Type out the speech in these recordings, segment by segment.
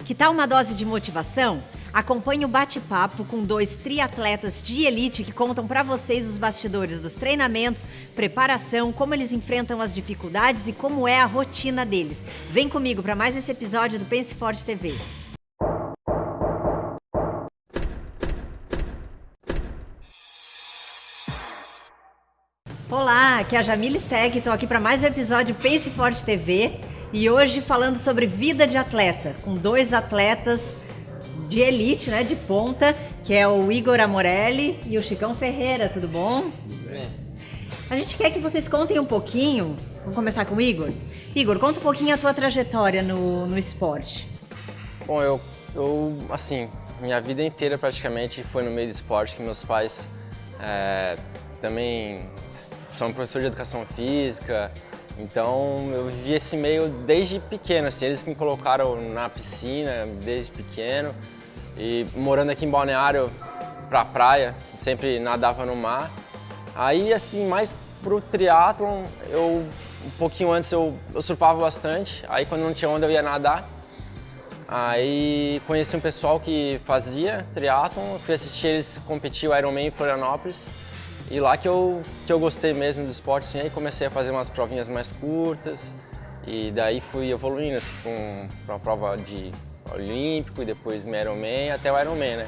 Que tal uma dose de motivação? Acompanhe o bate-papo com 2 triatletas de elite que contam para vocês os bastidores dos treinamentos, preparação, como eles enfrentam as dificuldades e como é a rotina deles. Vem comigo para mais esse episódio do Pense Forte TV. Olá, aqui é a Jamile Seg, estou aqui para mais um episódio Pense Forte TV e hoje falando sobre vida de atleta, com 2 atletas de elite, né, de ponta, que é o Igor Amorelli e o Chicão Ferreira, tudo bom? Tudo bem. A gente quer que vocês contem um pouquinho, vamos começar com o Igor? Igor, conta um pouquinho a tua trajetória no esporte. Bom, eu assim, minha vida inteira praticamente foi no meio do esporte, que meus pais também são professores de educação física, então eu vivi esse meio desde pequeno, assim, eles que me colocaram na piscina desde pequeno e morando aqui em Balneário pra praia, sempre nadava no mar. Aí assim, mais pro triatlon, um pouquinho antes eu surfava bastante, aí quando não tinha onda eu ia nadar. Aí conheci um pessoal que fazia triatlon, fui assistir eles competir o Ironman em Florianópolis. E lá que eu gostei mesmo do esporte, assim, aí comecei a fazer umas provinhas mais curtas e daí fui evoluindo assim, para uma prova de olímpico e depois no Ironman até o Ironman, né?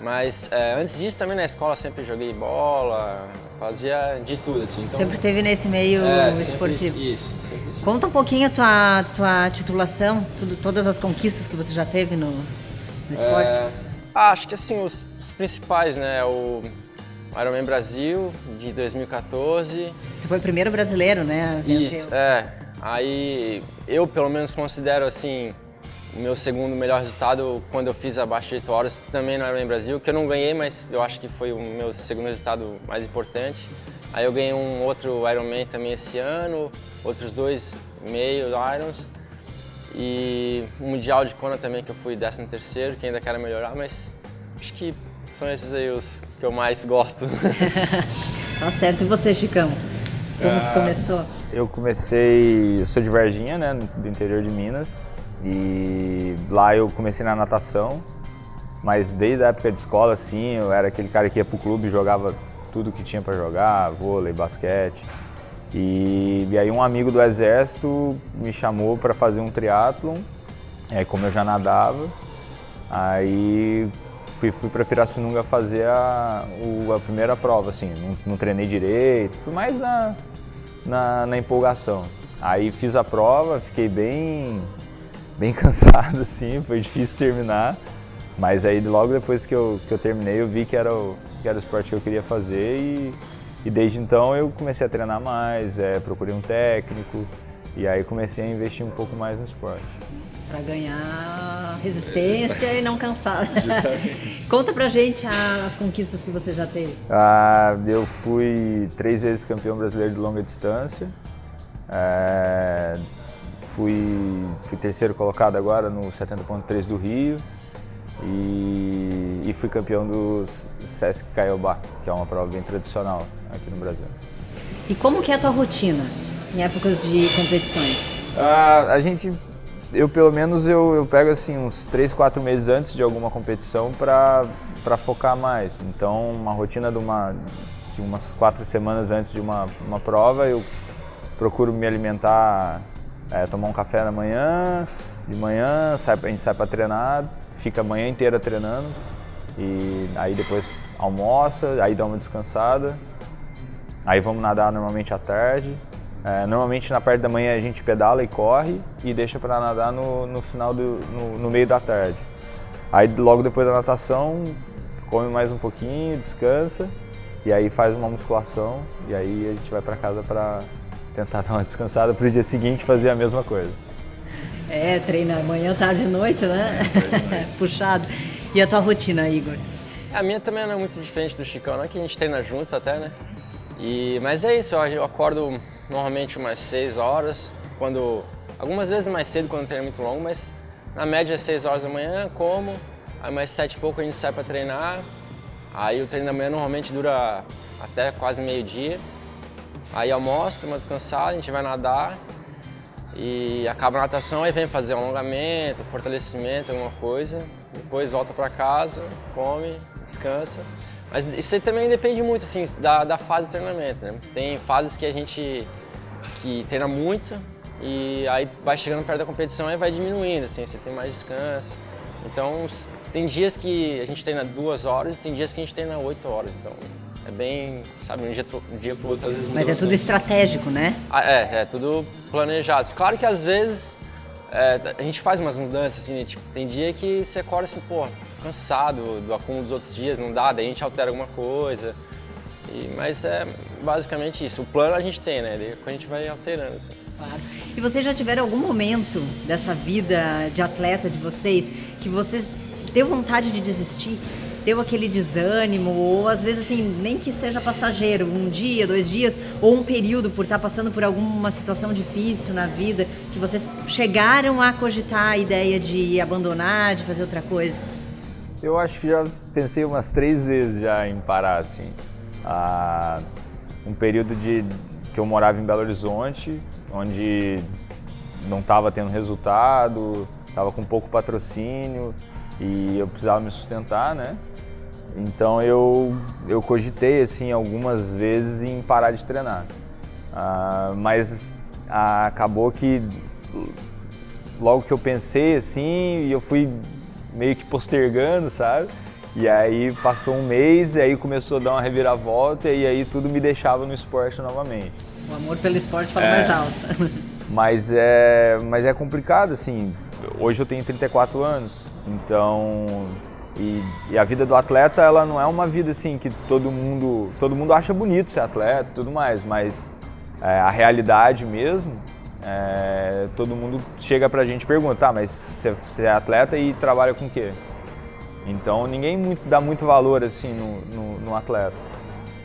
Mas antes disso também na escola sempre joguei bola, fazia de tudo assim. Então, Sempre teve nesse meio esportivo. Isso, sempre. Conta um pouquinho a tua titulação, todas as conquistas que você já teve no esporte. Acho que assim, os principais, né? O Ironman Brasil, de 2014. Você foi o primeiro brasileiro, né? Isso, Aí eu pelo menos considero assim, o meu segundo melhor resultado quando eu fiz abaixo de 8 horas, também no Ironman Brasil, que eu não ganhei, mas eu acho que foi o meu segundo resultado mais importante. Aí eu ganhei um outro Ironman também esse ano, outros 2 meio Irons. E o Mundial de Kona também, que eu fui 13º, que ainda quero melhorar, mas acho que são esses aí os que eu mais gosto. Tá certo. E você, Chicão? Como começou? Eu sou de Varginha, né, do interior de Minas, e lá eu comecei na natação, mas desde a época de escola, assim, eu era aquele cara que ia pro clube e jogava tudo que tinha para jogar, vôlei, basquete. E aí um amigo do exército me chamou para fazer um triatlon, como eu já nadava, aí fui para Pirassununga fazer a primeira prova, assim, não treinei direito, fui mais na empolgação. Aí fiz a prova, fiquei bem cansado, assim, foi difícil terminar, mas aí logo depois que eu terminei eu vi que era o esporte que eu queria fazer e desde então eu comecei a treinar mais, procurei um técnico e aí comecei a investir um pouco mais no esporte. Para ganhar resistência e não cansar. Conta pra gente as conquistas que você já teve. Eu fui 3 vezes campeão brasileiro de longa distância. Fui 3º colocado agora no 70.3 do Rio e fui campeão do Sesc Caiobá, que é uma prova bem tradicional aqui no Brasil. E como que é a tua rotina em épocas de competições? Eu pelo menos eu pego assim uns 3, 4 meses antes de alguma competição para focar mais. Então uma rotina de umas 4 semanas antes de uma prova, eu procuro me alimentar, tomar um café da manhã, de manhã a gente sai para treinar, fica a manhã inteira treinando e aí depois almoça, aí dá uma descansada, aí vamos nadar normalmente à tarde. Normalmente na parte da manhã a gente pedala e corre e deixa para nadar no final no meio da tarde. Aí logo depois da natação come mais um pouquinho, descansa e aí faz uma musculação e aí a gente vai para casa para tentar dar uma descansada para o dia seguinte fazer a mesma coisa. Treina manhã, tarde e noite, né? Puxado. E a tua rotina, Igor? A minha também não é muito diferente do Chicão, não é que a gente treina juntos até, né? Mas é isso, eu acordo normalmente umas 6 horas, algumas vezes mais cedo quando o treino é muito longo, mas na média 6 horas da manhã, como, aí mais 7 e pouco a gente sai para treinar, aí o treino da manhã normalmente dura até quase meio-dia, aí almoço, dou uma descansada, a gente vai nadar, e acaba a natação, aí vem fazer um alongamento, fortalecimento, alguma coisa, depois volta para casa, come, descansa. Mas isso aí também depende muito assim, da fase de treinamento, né? Tem fases que a gente treina muito e aí vai chegando perto da competição e vai diminuindo, assim, você tem mais descanso. Então tem dias que a gente treina 2 horas e tem dias que a gente treina 8 horas, então é bem, sabe, um dia pro outro. Às vezes Mas é tudo estratégico, né? É tudo planejado. Claro que às vezes a gente faz umas mudanças, assim, né? Tipo, tem dia que você acorda assim, pô, tô cansado do acúmulo dos outros dias, não dá, daí a gente altera alguma coisa. Mas é basicamente isso. O plano a gente tem, né? Daí a gente vai alterando. Assim. Claro. E vocês já tiveram algum momento dessa vida de atleta de vocês que vocês deu vontade de desistir? Deu aquele desânimo, ou às vezes assim, nem que seja passageiro, 1 dia, 2 dias, ou um período por estar passando por alguma situação difícil na vida, que vocês chegaram a cogitar a ideia de abandonar, de fazer outra coisa? Eu acho que já pensei umas 3 vezes já em parar, assim. Um período que eu morava em Belo Horizonte, onde não estava tendo resultado, estava com pouco patrocínio e eu precisava me sustentar, né? Então eu cogitei assim algumas vezes em parar de treinar, mas acabou que logo que eu pensei assim, eu fui meio que postergando, sabe? E aí passou 1 mês e aí começou a dar uma reviravolta e aí tudo me deixava no esporte novamente. O amor pelo esporte fala mais alto. Mas é complicado assim. Hoje eu tenho 34 anos, então e a vida do atleta ela não é uma vida assim que todo mundo acha bonito ser atleta e tudo mais, mas a realidade mesmo, todo mundo chega pra gente e pergunta, tá, mas você é atleta e trabalha com o quê? Então ninguém dá muito valor assim no atleta,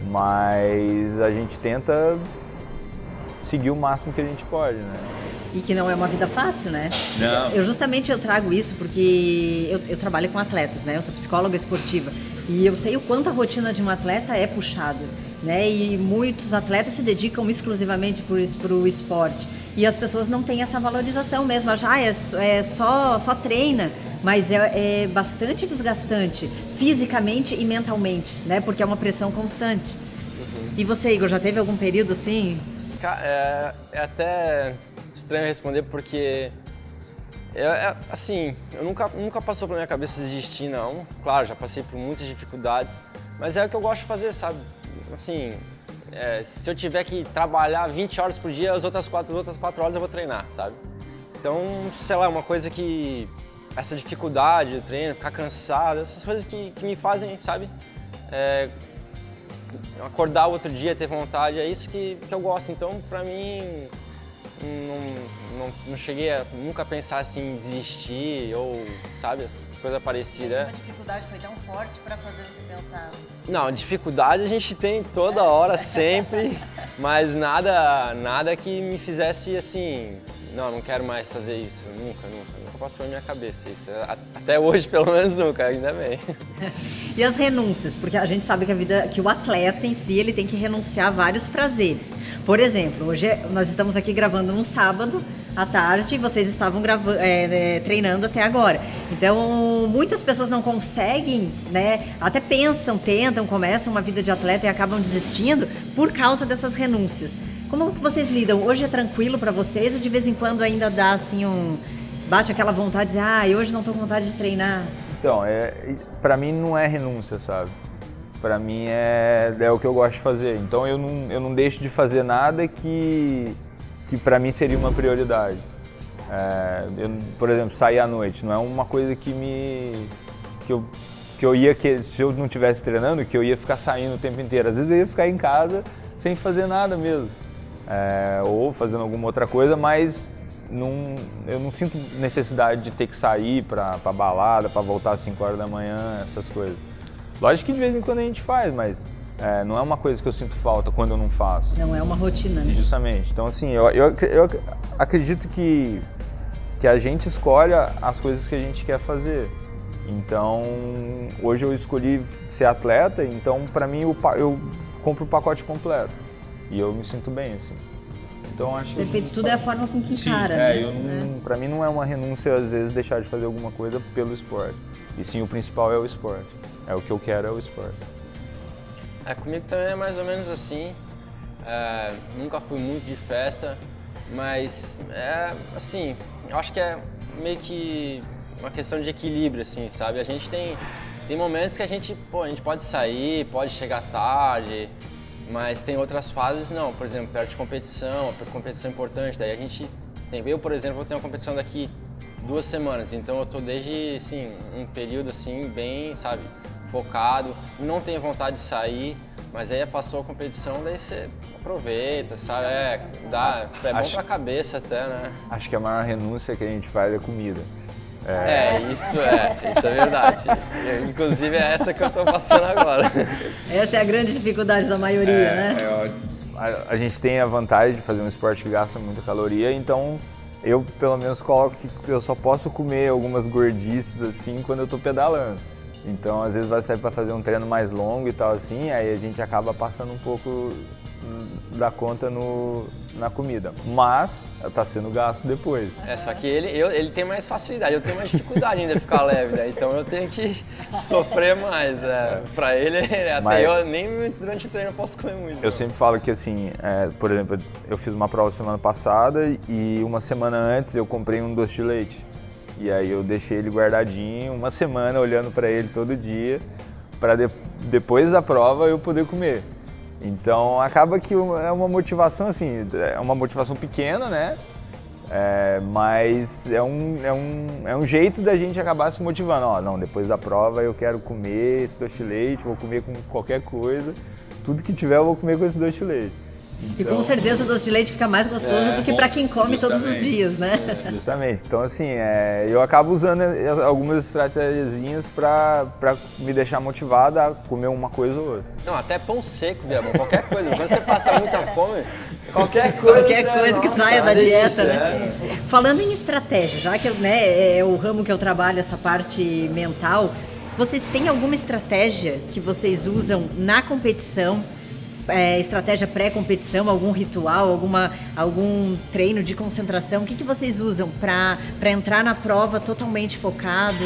mas a gente tenta seguir o máximo que a gente pode, né? E que não é uma vida fácil, né? Não. Eu trago isso porque eu trabalho com atletas, né? Eu sou psicóloga esportiva e eu sei o quanto a rotina de um atleta é puxada, né? E muitos atletas se dedicam exclusivamente para o esporte e as pessoas não têm essa valorização mesmo. Só treina, mas é bastante desgastante fisicamente e mentalmente, né? Porque é uma pressão constante. Uhum. E você, Igor, já teve algum período assim? É até estranho responder porque assim, eu nunca passou pela minha cabeça desistir, não. Claro, já passei por muitas dificuldades, mas é o que eu gosto de fazer, sabe? Assim, se eu tiver que trabalhar 20 horas por dia, as outras 4 horas eu vou treinar, sabe? Então, sei lá, uma coisa que essa dificuldade do treino, ficar cansado, essas coisas que me fazem, sabe? Acordar o outro dia, ter vontade, é isso que eu gosto. Então, pra mim, não cheguei a nunca pensar assim em desistir ou, sabe, coisa parecida. A dificuldade foi tão forte pra fazer você pensar? Não, dificuldade a gente tem toda hora, sempre, mas nada que me fizesse assim, não quero mais fazer isso, nunca passou na minha cabeça isso. Até hoje, pelo menos, nunca, ainda bem. E as renúncias? Porque a gente sabe que o atleta em si, ele tem que renunciar a vários prazeres. Por exemplo, hoje nós estamos aqui gravando num sábado à tarde e vocês estavam treinando até agora. Então, muitas pessoas não conseguem, né? Até pensam, tentam, começam uma vida de atleta e acabam desistindo por causa dessas renúncias. Como que vocês lidam? Hoje é tranquilo para vocês ou de vez em quando ainda dá assim bate aquela vontade de dizer, hoje não tô com vontade de treinar? Então, pra mim não é renúncia, sabe? Pra mim é o que eu gosto de fazer. Então eu não deixo de fazer nada que pra mim seria uma prioridade. Por exemplo, sair à noite não é uma coisa que eu ia, se eu não estivesse treinando, que eu ia ficar saindo o tempo inteiro. Às vezes eu ia ficar em casa sem fazer nada mesmo. Ou fazendo alguma outra coisa, mas eu não sinto necessidade de ter que sair pra balada, pra voltar às 5 horas da manhã, essas coisas. Lógico que de vez em quando a gente faz, mas não é uma coisa que eu sinto falta quando eu não faço. Não é uma rotina, né? Justamente. Então, assim, eu acredito que a gente escolhe as coisas que a gente quer fazer. Então, hoje eu escolhi ser atleta, então pra mim eu compro o pacote completo. E eu me sinto bem, assim. Então acho Perfeito, tudo é a forma com que sim, encara, né? Pra mim não é uma renúncia às vezes deixar de fazer alguma coisa pelo esporte. E sim, o principal é o esporte. É o que eu quero, é o esporte. Comigo também é mais ou menos assim. Nunca fui muito de festa, mas assim, eu acho que é meio que uma questão de equilíbrio, assim, sabe? A gente tem momentos que a gente pode sair, pode chegar tarde, mas tem outras fases não. Por exemplo, perto de competição é importante, daí a gente eu, por exemplo, vou ter uma competição daqui 2 semanas, então eu tô desde, assim, um período, assim, bem, sabe, focado, não tenho vontade de sair, mas aí passou a competição, daí você aproveita, sabe, é bom pra cabeça até, né? Acho que a maior renúncia que a gente faz é comida. Isso é verdade. Inclusive é essa que eu tô passando agora. Essa é a grande dificuldade da maioria, né? A gente tem a vantagem de fazer um esporte que gasta muita caloria, então eu pelo menos coloco que eu só posso comer algumas gordices assim quando eu tô pedalando. Então às vezes vai sair para fazer um treino mais longo e tal assim, aí a gente acaba passando um pouco da conta na comida, mas tá sendo gasto depois. Só que ele tem mais facilidade, eu tenho mais dificuldade ainda de ficar leve, né? Então eu tenho que sofrer mais. Pra ele, eu nem durante o treino eu posso comer muito. Eu sempre falo que assim, por exemplo, eu fiz uma prova semana passada e uma semana antes eu comprei um doce de leite. E aí eu deixei ele guardadinho uma semana olhando para ele todo dia, para depois da prova eu poder comer. Então acaba que é uma motivação assim, é uma motivação pequena, né? Mas é um jeito da gente acabar se motivando. Não, depois da prova eu quero comer esse doce de leite, vou comer com qualquer coisa, tudo que tiver eu vou comer com esse doce de leite. Então, e com certeza o doce de leite fica mais gostoso do que para quem come todos os dias, né? Justamente. Então assim, eu acabo usando algumas estratégiazinhas para me deixar motivado a comer uma coisa ou outra. Não, até pão seco, viado, qualquer coisa. Quando você passar muita fome, qualquer coisa que saia da dieta, né? Falando em estratégia, já que é o ramo que eu trabalho, essa parte mental, vocês têm alguma estratégia que vocês usam na competição? Estratégia pré-competição, algum ritual, algum treino de concentração? O que vocês usam para entrar na prova totalmente focado,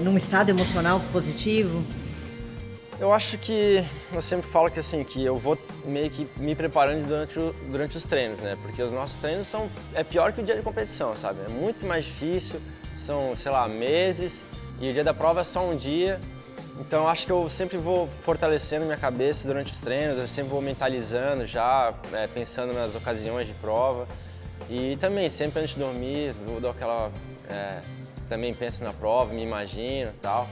num estado emocional positivo? Eu acho que eu sempre falo que assim, que eu vou meio que me preparando durante os treinos, né? Porque os nossos treinos é pior que o dia de competição, sabe? É muito mais difícil, são, sei lá, meses, e o dia da prova é só um dia. Então eu acho que eu sempre vou fortalecendo minha cabeça durante os treinos, eu sempre vou mentalizando já, pensando nas ocasiões de prova. E também, sempre antes de dormir, eu dou aquela... também penso na prova, me imagino e tal.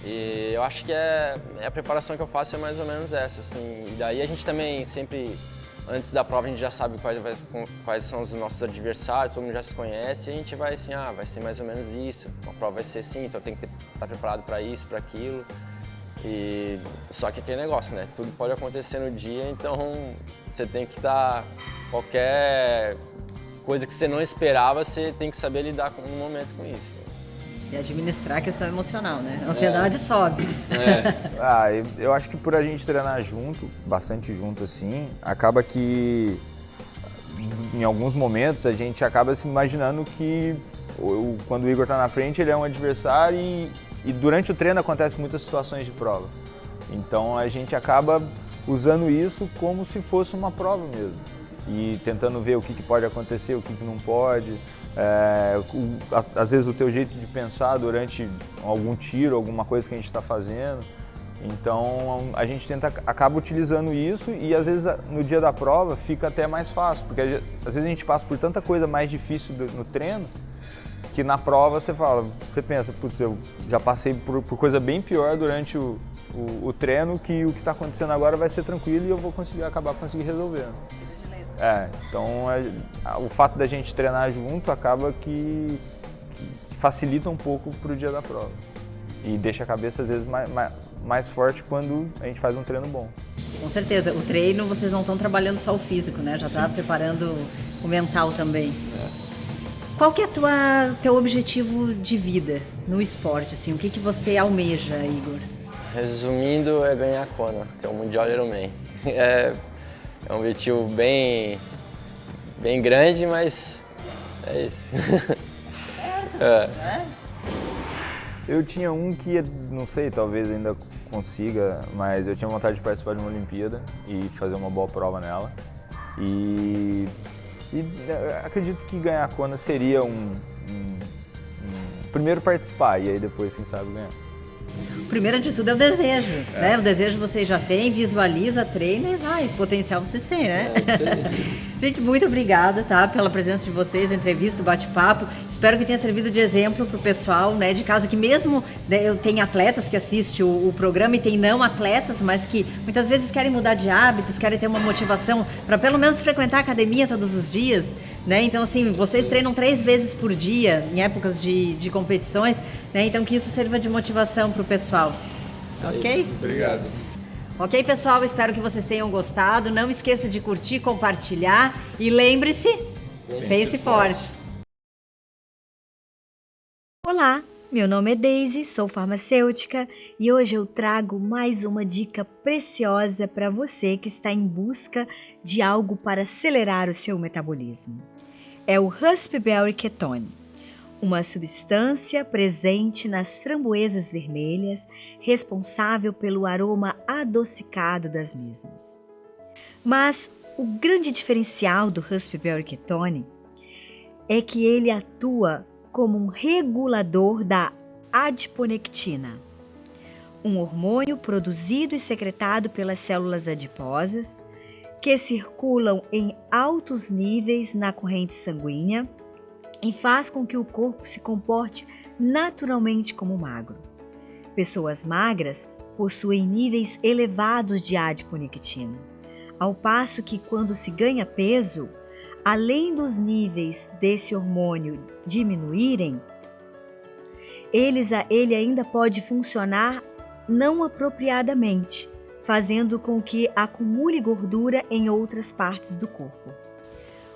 E eu acho que a preparação que eu faço é mais ou menos essa, assim. E daí a gente também sempre, antes da prova, a gente já sabe quais são os nossos adversários, todo mundo já se conhece, e a gente vai assim, vai ser mais ou menos isso, a prova vai ser assim, então tem que estar preparado para isso, para aquilo. E só que aquele negócio, né? Tudo pode acontecer no dia, então você tem que estar... Qualquer coisa que você não esperava, você tem que saber lidar no momento com isso. E administrar a questão emocional, né? A ansiedade sobe. Eu acho que por a gente treinar junto, bastante junto assim, acaba que em alguns momentos a gente acaba se imaginando que quando o Igor tá na frente ele é um adversário e durante o treino acontecem muitas situações de prova. Então a gente acaba usando isso como se fosse uma prova mesmo. E tentando ver o que pode acontecer, o que não pode. Às vezes o teu jeito de pensar durante algum tiro, alguma coisa que a gente está fazendo. Então a gente acaba utilizando isso e às vezes no dia da prova fica até mais fácil, porque às vezes a gente passa por tanta coisa mais difícil no treino que na prova você pensa, putz, eu já passei por coisa bem pior durante o treino, que o que está acontecendo agora vai ser tranquilo e eu vou acabar conseguir resolvendo. Então o fato da gente treinar junto acaba que facilita um pouco pro dia da prova e deixa a cabeça às vezes mais forte quando a gente faz um treino bom. Com certeza, o treino vocês não estão trabalhando só o físico, né? Já está preparando o mental também. Qual que é teu objetivo de vida no esporte, assim? O que você almeja, Igor? Resumindo, é ganhar a Kona, que é o Mundial Ironman. É um objetivo bem bem grande, mas é isso. Eu tinha um que, não sei, talvez ainda consiga, mas eu tinha vontade de participar de uma Olimpíada e fazer uma boa prova nela. E acredito que ganhar a Kona seria primeiro participar e aí depois, quem sabe, ganhar. Primeiro de tudo é o desejo, né? O desejo vocês já têm, visualiza, treina e vai. Potencial vocês têm, né? Isso aí. Gente, muito obrigada, tá? Pela presença de vocês, entrevista, bate-papo. Espero que tenha servido de exemplo pro pessoal, né, de casa, que mesmo, né, eu tenho atletas que assistem o programa e tem não atletas, mas que muitas vezes querem mudar de hábitos, querem ter uma motivação para pelo menos frequentar a academia todos os dias, né? Então, assim, vocês treinam 3 vezes por dia em épocas de competições, né? Então, que isso sirva de motivação pro pessoal. Ok? Obrigado. Ok, pessoal? Espero que vocês tenham gostado. Não esqueça de curtir, compartilhar e lembre-se, pense forte. Olá, meu nome é Daisy, sou farmacêutica e hoje eu trago mais uma dica preciosa para você que está em busca de algo para acelerar o seu metabolismo. É o Raspberry Ketone, uma substância presente nas framboesas vermelhas, responsável pelo aroma adocicado das mesmas. Mas o grande diferencial do Raspberry Ketone é que ele atua como um regulador da adiponectina, um hormônio produzido e secretado pelas células adiposas que circulam em altos níveis na corrente sanguínea e faz com que o corpo se comporte naturalmente como magro. Pessoas magras possuem níveis elevados de adiponectina, ao passo que quando se ganha peso, além dos níveis desse hormônio diminuírem, ele ainda pode funcionar não apropriadamente, fazendo com que acumule gordura em outras partes do corpo.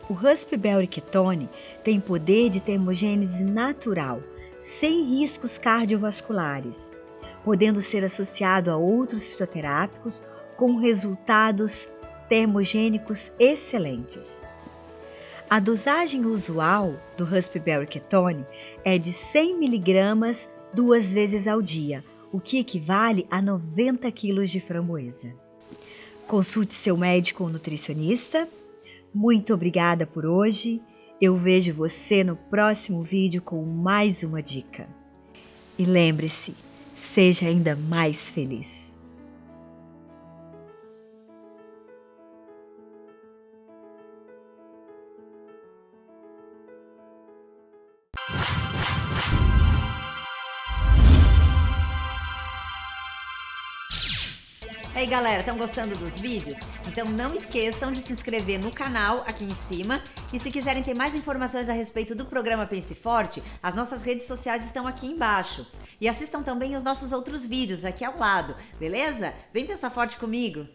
O Raspberry Ketone tem poder de termogênese natural, sem riscos cardiovasculares, podendo ser associado a outros fitoterápicos com resultados termogênicos excelentes. A dosagem usual do Raspberry Ketone é de 100 mg 2 vezes ao dia, o que equivale a 90 kg de framboesa. Consulte seu médico ou nutricionista. Muito obrigada por hoje. Eu vejo você no próximo vídeo com mais uma dica. E lembre-se, seja ainda mais feliz. E aí galera, estão gostando dos vídeos? Então não esqueçam de se inscrever no canal aqui em cima e se quiserem ter mais informações a respeito do programa Pense Forte, as nossas redes sociais estão aqui embaixo. E assistam também os nossos outros vídeos aqui ao lado, beleza? Vem pensar forte comigo!